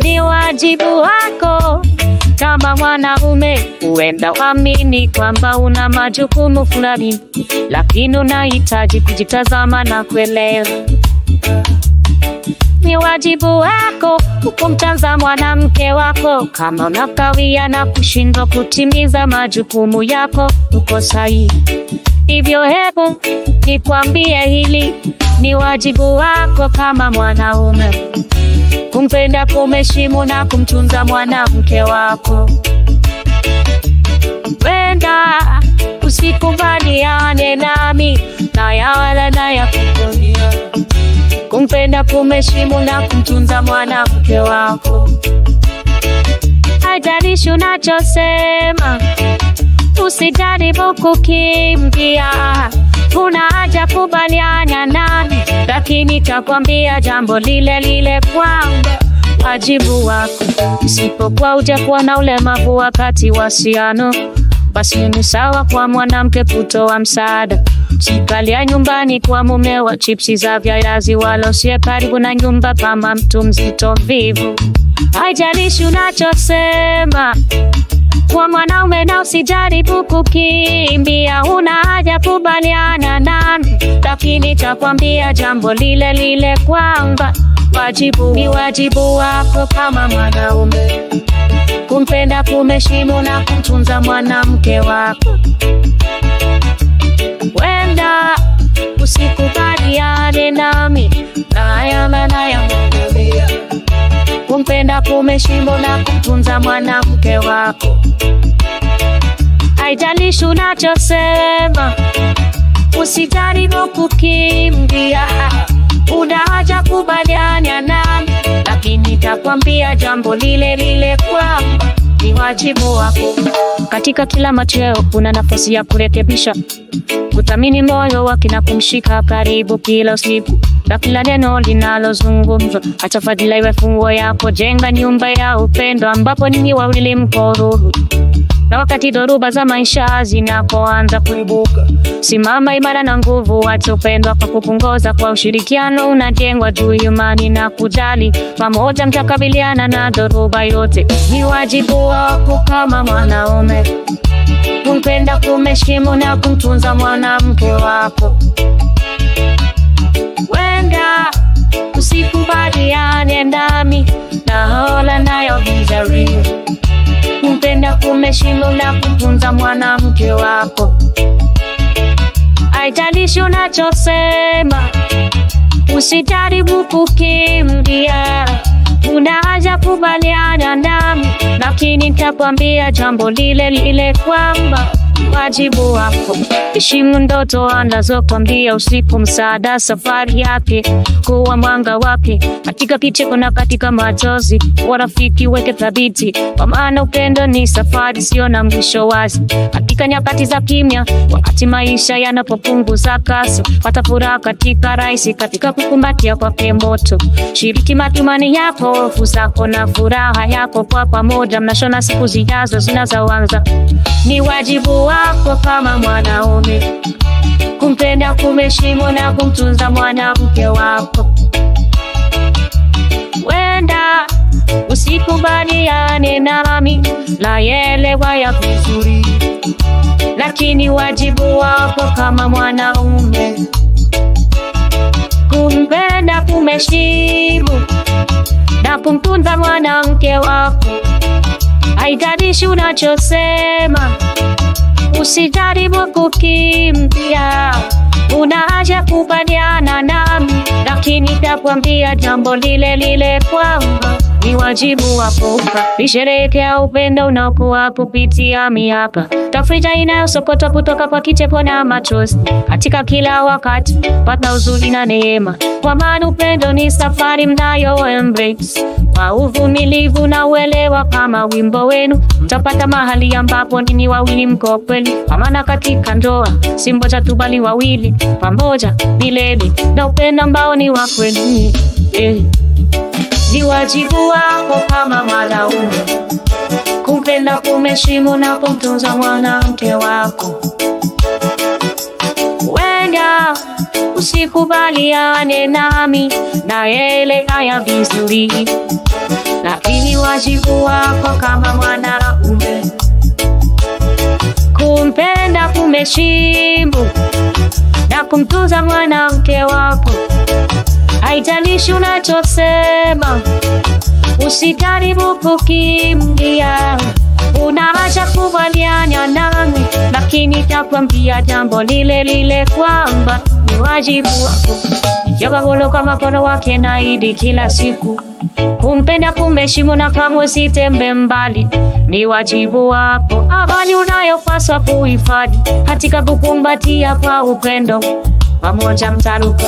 Ni wajibu wako kama mwanaume, huenda uamini kwamba una majukumu fulani, lakini unahitaji kujitazama na kuelewa. Ni wajibu wako kumtazama mwanamke wako kama unakawia na kushindwa kutimiza majukumu yako, uko sahihi. Hivyo hebu nikwambie hili, ni wajibu wako kama mwanaume kumpenda, kumheshimu na kumtunza mwanamke wako. Wenda usikubaliane nami na ya kukunia, kumpenda, kumheshimu na kumtunza mwanamke wako. Haijalishi unachosema, usijaribu kukimbia. Una haja kubaliana nami, lakini nitakwambia jambo lile lile kwamba wajibu wako. Usipokuwa hujakuwa na ulemavu wakati wa siano, basi ni sawa kwa mwanamke kutoa msaada. Sikalia nyumbani kwa mume wa chipsi za viazi, wala usiwe karibu na nyumba kama mtu mzito vivu. Haijalishi unachosema kwa mwanaume, na usijaribu kukimbia. Una haja kubaliana nami, lakini nitakwambia jambo lile lile kwamba ni wajibu wako kama mwanaume kumpenda, kumheshimu na kumtunza mwanamke wako. Wenda usikubaliane nami na ya kumpenda, kumheshimu na kumtunza mwanamke wako. Haijalishi unachosema, usijaribu kukimbia. Una haja kubaliana nami, lakini nitakwambia jambo lile lile kwamba ni wajibu wako. Katika kila macheo kuna nafasi ya kurekebisha, kuthamini moyo wake na kumshika karibu kila siku, na kila neno linalozungumzwa. Acha fadhila iwe funguo yako, jenga nyumba ya upendo ambapo ninyi wawili mko huru. Na wakati dhoruba za maisha zinapoanza kuibuka, simama imara na nguvu, wacha upendo kwa kupunguza. Kwa ushirikiano unajengwa juu imani na kujali, pamoja mtakabiliana na dhoruba yote. Ni wajibu wako kama mwanaume kumpenda, kumheshimu na kumtunza mwanamke wako. Wenda usikubaliane nami na ya vizuri, kumpenda, kumheshimu na kumtunza mwanamke wako. Haijalishi unachosema, usijaribu kukimbia. Una haja kubaliana nami, lakini nitakwambia jambo lile lile kwamba wajibu wako. Heshimu ndoto anazokwambia usiku, msaada safari yake, kuwa mwanga wake katika kicheko na katika machozi. Warafiki weke thabiti, kwa maana upendo ni safari sio na mwisho wazi. Katika nyakati za kimya, wakati maisha yanapopunguza kasi, pata furaha katika rahisi, katika kukumbatia kwa moto. Shiriki matumani yako, hofu zako na furaha yako, kwa pamoja mnashona siku zijazo zinazoanza. Ni wajibu wako kama mwanaume kumpenda, kumheshimu na kumtunza mwanamke wako. Wenda usikubaliane nami naelewa ya vizuri, lakini wajibu wako kama mwanaume kumpenda, kumheshimu na kumtunza mwanamke wako. Haijalishi unachosema, usijaribu kukimbia. Una haja kubaliana nami, lakini nitakwambia jambo lile lile kwamba ni wajibu wako. Nisherehekea upendo unaokuwa kupitia miaka, tafrija inayosokotwa kutoka kwa kicheko na machozi. Katika kila wakati pata huzuni na neema, kwa maana upendo ni safari mnayo embrace. Kwa uvumilivu na uelewa kama wimbo wenu, mtapata mahali ambapo ninyi wawili mko kweli. Kwa maana katika ndoa si mmoja tu bali wawili, pamoja milele na upendo ambao ni wa kweli. Ni wajibu wako kama mwanaume kumpenda, kumheshimu na kumtunza mwanamke wako. Wenda usikubaliane nami na yale haya vizuri, lakini wajibu wako kama mwanaume kumpenda, kumheshimu na kumtunza mwanamke wako. Haijalishi unachosema, usijaribu kukimbia. Unaacha kubaliana nami, lakini nitakwambia jambo lile lile kwamba ni wajibu wako. Yabagolo kama mkono wake naidi kila siku, kumpenda, kumheshimu na kamwe usitembe mbali. Ni wajibu wako, amani unayopaswa kuhifadhi katika kukumbatia kwa upendo, pamoja mtaruka.